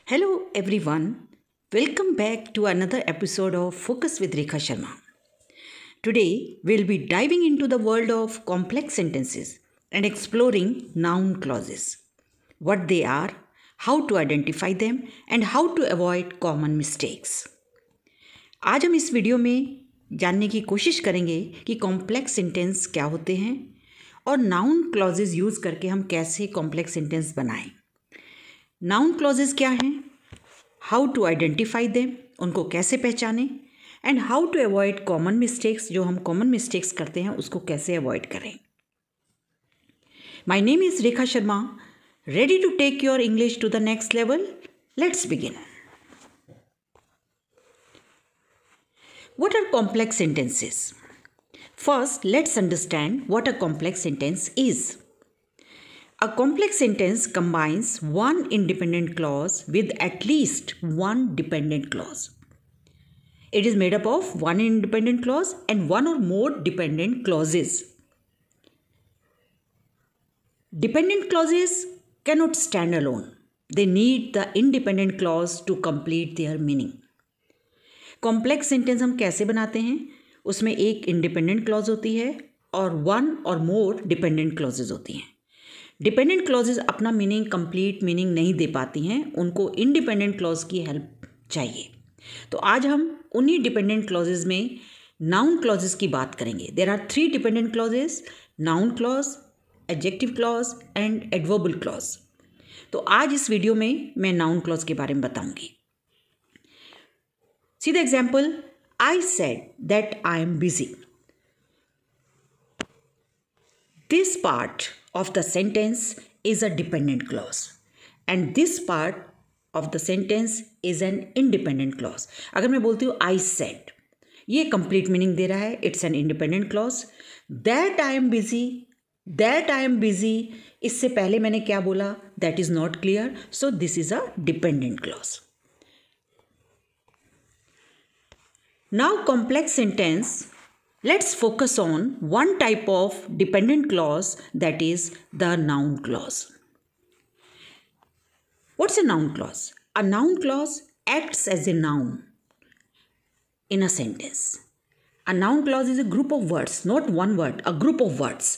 Hello everyone, welcome back to another episode of Focus with Rekha Sharma. Today we'll be diving into the world of complex sentences and exploring noun clauses, what they are, how to identify them and how to avoid common mistakes. आज हम इस video में जानने की कोशिश करेंगे कि complex sentence क्या होते हैं और नाउन क्लॉजेज यूज़ करके हम कैसे कॉम्प्लेक्स सेंटेंस बनाएं। नाउन क्लॉजेज क्या हैं, हाउ टू आइडेंटिफाई देम, उनको कैसे पहचानें and how to avoid common mistakes, जो हम कॉमन मिस्टेक्स करते हैं उसको कैसे अवॉइड करें। My name is Rekha Sharma, ready to take your English to the next level. Let's begin. What are complex sentences? First, let's understand what a complex sentence is. A complex sentence combines one independent clause with at least one dependent clause. It is made up of one independent clause and one or more dependent clauses. Dependent clauses cannot stand alone. They need the independent clause to complete their meaning. Complex sentence हम कैसे बनाते हैं, उसमें एक independent clause होती है और one और मोर डिपेंडेंट क्लॉजेज होती हैं। डिपेंडेंट क्लॉजेज अपना मीनिंग कंप्लीट मीनिंग नहीं दे पाती हैं, उनको इंडिपेंडेंट क्लॉज की हेल्प चाहिए। तो आज हम उन्हीं डिपेंडेंट क्लॉजेज में नाउन क्लॉजेज की बात करेंगे। There are 3 dependent clauses, noun clause, adjective clause and adverbial clause. तो आज इस वीडियो में मैं नाउन क्लॉज के बारे में बताऊंगी। See the example, I said that I am busy. This part of the sentence is a dependent clause and this part of the sentence is an independent clause. अगर मैं बोलती हूँ I said, ये complete meaning दे रहा है, it's an independent clause. That I am busy, इससे पहले मैंने क्या बोला, that is not clear, so this is a dependent clause. Now complex sentence, let's focus on one type of dependent clause, that is the noun clause. What's a noun clause? A noun clause acts as a noun in a sentence. A noun clause is a group of words, not one word, a group of words,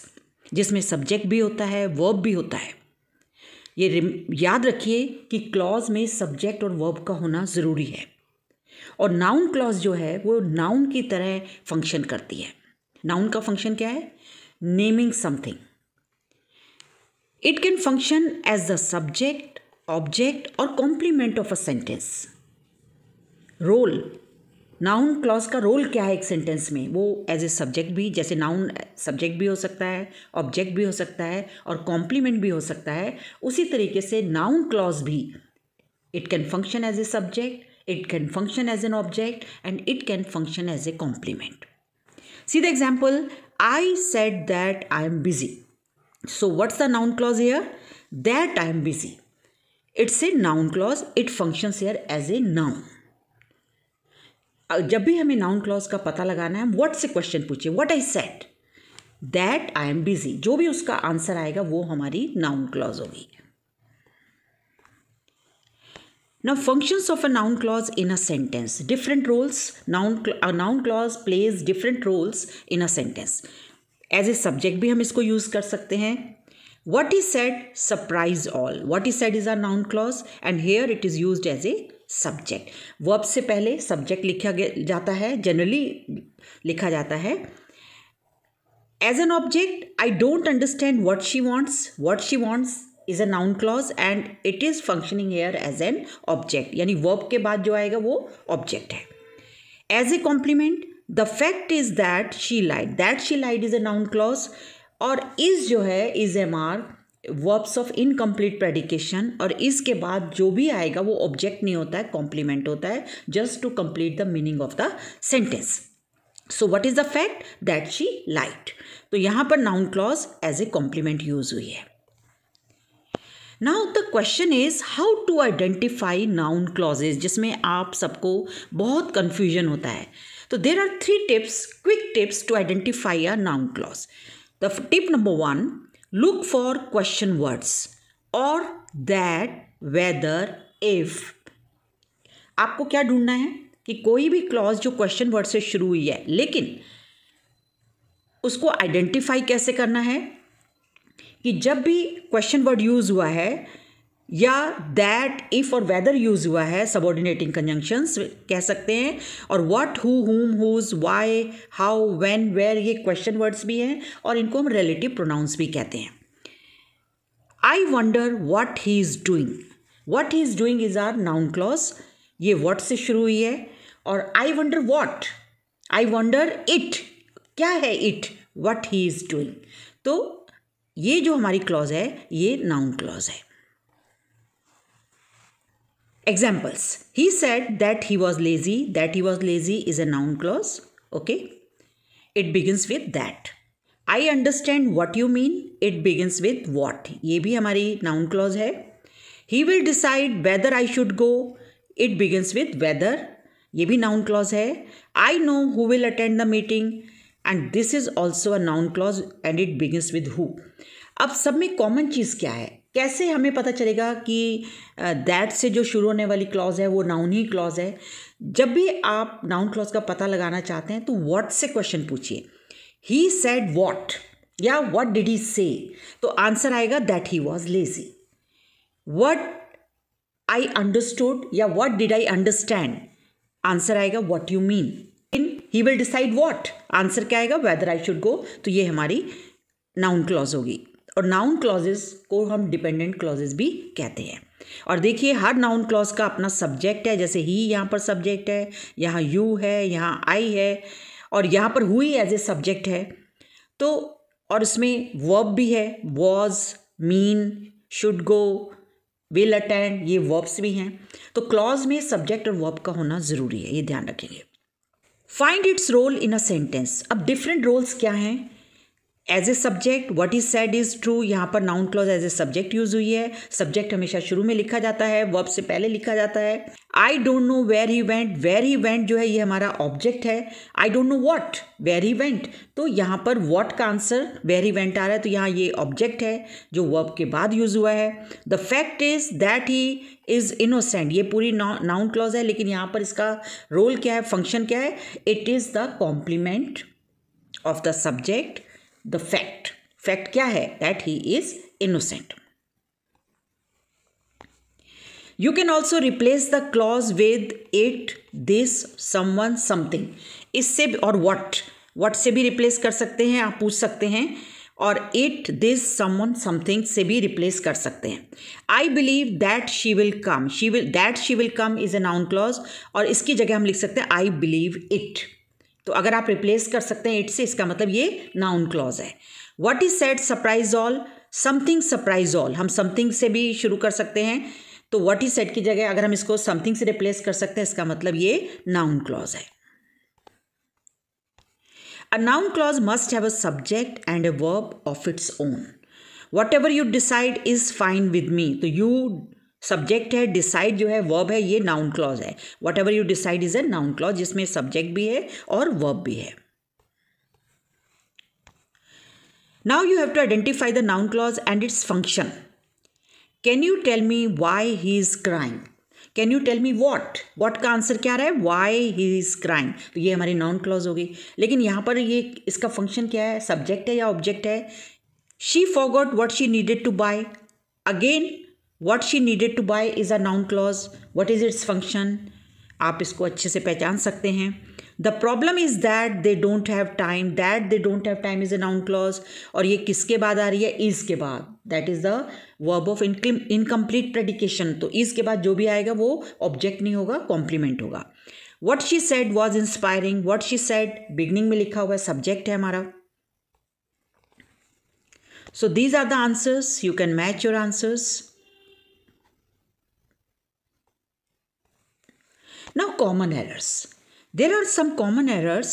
जिसमें subject भी होता है, verb भी होता है। ये याद रखिए कि clause में subject और verb का होना ज़रूरी है और नाउन क्लॉज जो है वो नाउन की तरह फंक्शन करती है। नाउन का फंक्शन क्या है? Naming something. It can function as the subject, object और complement of a sentence. Role, noun clause का रोल क्या है एक सेंटेंस में? वो एज ए सब्जेक्ट भी, जैसे नाउन सब्जेक्ट भी हो सकता है, ऑब्जेक्ट भी हो सकता है और कॉम्प्लीमेंट भी हो सकता है। उसी तरीके से नाउन क्लॉज भी, it can function as a subject, it can function as an object and it can function as a complement. See the example, I said that I am busy. So what's the noun clause here? That I am busy. It's a noun clause. It functions here as a noun. जब भी हमें noun clause का पता लगाना है, what से question पूछिए, what I said, that I am busy, जो भी उसका आंसर आएगा वो हमारी noun clause होगी। Now functions of a noun clause in a sentence. Different roles. A noun clause plays different roles in a sentence. As a subject भी हम इसको use कर सकते हैं। What he said surprised all. What he said is a noun clause and here it is used as a subject. Verb से पहले subject लिखा जाता है, generally लिखा जाता है। As an object, I don't understand what she wants. What she wants is a noun clause and it is functioning here as an object, यानी verb के बाद जो आएगा वो object है। As a complement, the fact is that she lied. That she lied is a noun clause और is जो है is MR, verbs of incomplete predication और इसके बाद जो भी आएगा वो object नहीं होता है, complement होता है, just to complete the meaning of the sentence. So what is the fact? That she lied. तो यहाँ पर noun clause as a complement use हुई है। Now the question is how to identify noun clauses, जिसमें आप सबको बहुत confusion होता है। तो there are 3 tips, quick tips to identify a noun clause. The tip number 1, look for question words or that, whether, if आपको क्या ढूंढना है कि कोई भी क्लॉज जो क्वेश्चन वर्ड से शुरू हुई है, लेकिन उसको आइडेंटिफाई कैसे करना है कि जब भी क्वेश्चन वर्ड यूज हुआ है या दैट, इफ और वेदर यूज हुआ है, सबऑर्डिनेटिंग कंजंक्शंस कह सकते हैं, और what, who, whom, whose, why, how, when, where, ये क्वेश्चन वर्ड्स भी हैं और इनको हम रिलेटिव प्रोनाउंस भी कहते हैं। I wonder what he is doing, what he is doing is our noun clause, ये व्हाट से शुरू हुई है, और I wonder what, I wonder it, क्या है it, what he is doing. तो ये जो हमारी क्लॉज है ये नाउन क्लॉज है। Examples. He said that he was lazy. That he was lazy is a noun clause. Okay. It begins with that. I understand what you mean. It begins with what. ये भी हमारी noun clause है. He will decide whether I should go. It begins with whether. ये भी noun clause है. I know who will attend the meeting. And this is also a noun clause and it begins with who. अब सब में common चीज़ क्या है? कैसे हमें पता चलेगा कि दैट से जो शुरू होने वाली क्लॉज है वो नाउन ही क्लॉज है? जब भी आप नाउन क्लॉज का पता लगाना चाहते हैं तो व्हाट से क्वेश्चन पूछिए। ही सेड व्हाट या व्हाट डिड ही से, तो आंसर आएगा that he was lazy. What I understood या what did I understand, answer आएगा what you mean. In he will decide what, answer क्या आएगा whether I should go. तो ये हमारी नाउन क्लॉज होगी। और नाउन क्लॉजेस को हम डिपेंडेंट क्लॉजेस भी कहते हैं। और देखिए हर नाउन क्लॉज का अपना सब्जेक्ट है, जैसे ही यहाँ पर सब्जेक्ट है, यहाँ यू है, यहाँ आई है, और यहाँ पर हुई एज ए सब्जेक्ट है। तो और इसमें वर्ब भी है, was, mean, should go, will attend, ये वर्ब्स भी हैं। तो क्लॉज में सब्जेक्ट और वर्ब का होना ज़रूरी है, ये ध्यान रखेंगे। Find its role in a sentence. अब डिफरेंट रोल्स क्या हैं? As a subject what is said is true, यहाँ पर noun clause as a subject use हुई है। सब्जेक्ट हमेशा शुरू में लिखा जाता है, वर्ब से पहले लिखा जाता है। I don't know where he went, where he went जो है ये हमारा ऑब्जेक्ट है। I don't know what, where he went, तो यहाँ पर व्हाट का आंसर वेयर ही वेंट आ रहा है, तो यहाँ ये ऑब्जेक्ट है जो वर्ब के बाद यूज हुआ है। The fact is that he is innocent, ये पूरी नाउन क्लॉज है, लेकिन यहाँ पर इसका रोल क्या है, फंक्शन क्या है? It is the complement of the subject the fact. Fact क्या है? That he is innocent. You can also replace the clause with it, this, someone, something, इससे और व्हाट से भी रिप्लेस कर सकते हैं, आप पूछ सकते हैं, और इट, दिस, समवन, समथिंग से भी रिप्लेस कर सकते हैं। I believe that she will come, that she will come is a noun clause, और इसकी जगह हम लिख सकते हैं आई बिलीव इट। तो अगर आप रिप्लेस कर सकते हैं इट से, इसका मतलब ये नाउन क्लॉज है। What is said surprise all, something surprise all, हम समथिंग से भी शुरू कर सकते हैं, तो व्हाट इज सेड की जगह अगर हम इसको समथिंग से रिप्लेस कर सकते हैं, इसका मतलब ये नाउन क्लॉज है। A noun clause must have a subject and a verb of its own. What ever you decide is fine with me, तो यू सब्जेक्ट है, डिसाइड जो है वर्ब है, ये नाउन क्लॉज है। Whatever you decide is a noun clause जिसमें subject भी है और वर्ब भी है। Now you have to identify the noun clause and its function. Can you tell me why he is crying, can you tell me what का answer क्या रहा है? वाई ही इज क्राइंग, तो ये हमारी नाउन क्लॉज होगी। लेकिन यहाँ पर ये इसका फंक्शन क्या है? सब्जेक्ट है या ऑब्जेक्ट है? She forgot what she needed to buy, again what she needed to buy is a noun clause. What is its function? आप इसको अच्छे से पहचान सकते हैं। The problem is that they don't have time. That they don't have time is a noun clause. और ये किसके बाद आ रही है? is के बाद. That is the verb of incomplete predication. तो is के बाद जो भी आएगा वो object नहीं होगा, complement होगा। What she said was inspiring. What she said beginning में लिखा हुआ है, subject है हमारा। So these are the answers. You can match your answers. Now common errors. There are some common errors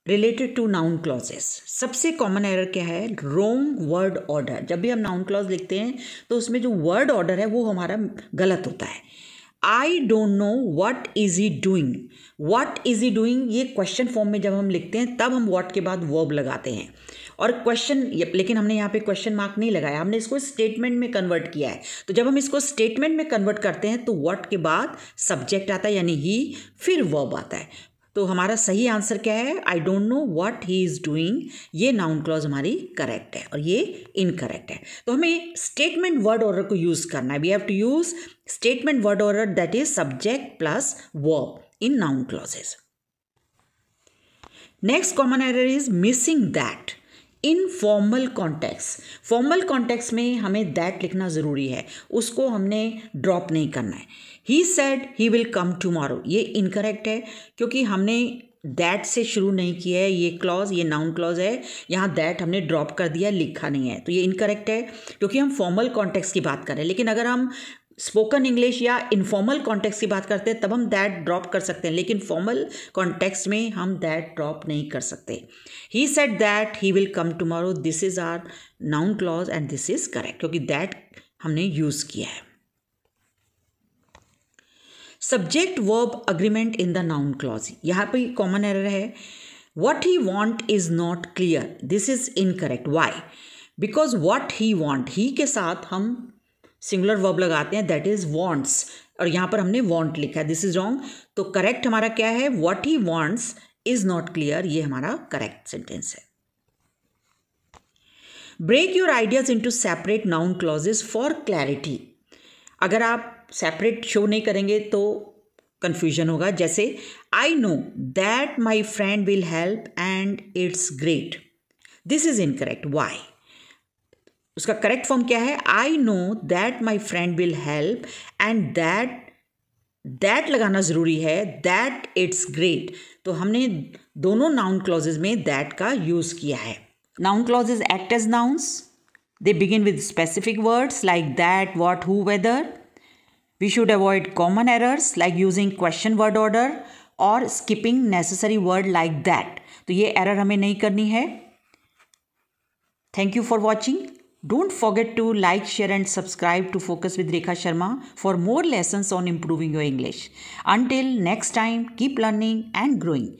related to noun clauses. सबसे common error क्या है? Wrong word order. जब भी हम noun clause लिखते हैं तो उसमें जो word order है वो हमारा गलत होता है। I don't know what is he doing. What is he doing ये question form में जब हम लिखते हैं तब हम what के बाद verb लगाते हैं, और क्वेश्चन, लेकिन हमने यहाँ पे क्वेश्चन मार्क नहीं लगाया, हमने इसको स्टेटमेंट में कन्वर्ट किया है। तो जब हम इसको स्टेटमेंट में कन्वर्ट करते हैं तो व्हाट के बाद सब्जेक्ट आता है यानी ही, फिर वर्ब आता है। तो हमारा सही आंसर क्या है? I don't know what he is doing. ये नाउन क्लॉज हमारी करेक्ट है और ये इनकरेक्ट है। तो हमें स्टेटमेंट वर्ड ऑर्डर को यूज़ करना है। We have to use statement word order that is subject plus verb in noun clauses. Next common error is missing that in formal context. Formal context में हमें that लिखना ज़रूरी है, उसको हमने ड्रॉप नहीं करना है। He said he will come tomorrow, ये इनकरेक्ट है क्योंकि हमने दैट से शुरू नहीं किया है। ये क्लॉज, ये नाउन क्लॉज है, यहाँ दैट हमने ड्रॉप कर दिया, लिखा नहीं है, तो ये इनकरेक्ट है क्योंकि हम फॉर्मल कॉन्टेक्स्ट की बात कर रहे हैं। लेकिन अगर हम स्पोकन इंग्लिश या इनफॉर्मल कॉन्टेक्स्ट की बात करते हैं तब हम दैट ड्रॉप कर सकते हैं, लेकिन फॉर्मल कॉन्टेक्स्ट में हम दैट ड्रॉप नहीं कर सकते। He said that he will come tomorrow, this is our noun clause and this is correct क्योंकि दैट हमने यूज किया है। Subject verb agreement in the noun clause, यहाँ पे कॉमन एरर है। What he want is not clear, this is incorrect. Why? Because what he want, he के साथ हम सिंगुलर वर्ब लगाते हैं दैट इज वॉन्ट्स, और यहाँ पर हमने वॉन्ट लिखा है, दिस इज रॉन्ग। तो करेक्ट हमारा क्या है? What he wants is not clear, ये हमारा करेक्ट सेंटेंस है। Break your ideas into separate noun clauses for clarity. अगर आप सेपरेट शो नहीं करेंगे तो कंफ्यूजन होगा। जैसे I know that my friend will help and it's great, this is incorrect. Why? उसका करेक्ट फॉर्म क्या है? I know that my friend will help and that लगाना ज़रूरी है, दैट इट्स ग्रेट। तो हमने दोनों नाउन क्लॉजेज में दैट का यूज़ किया है। Noun clauses act as nouns, they begin with specific words like that, what, who, whether. We should avoid common errors like using question word order or skipping necessary word like that. तो ये error हमें नहीं करनी है। Thank you for watching. Don't forget to like, share and subscribe to Focus with Rekha Sharma for more lessons on improving your English. Until next time, keep learning and growing.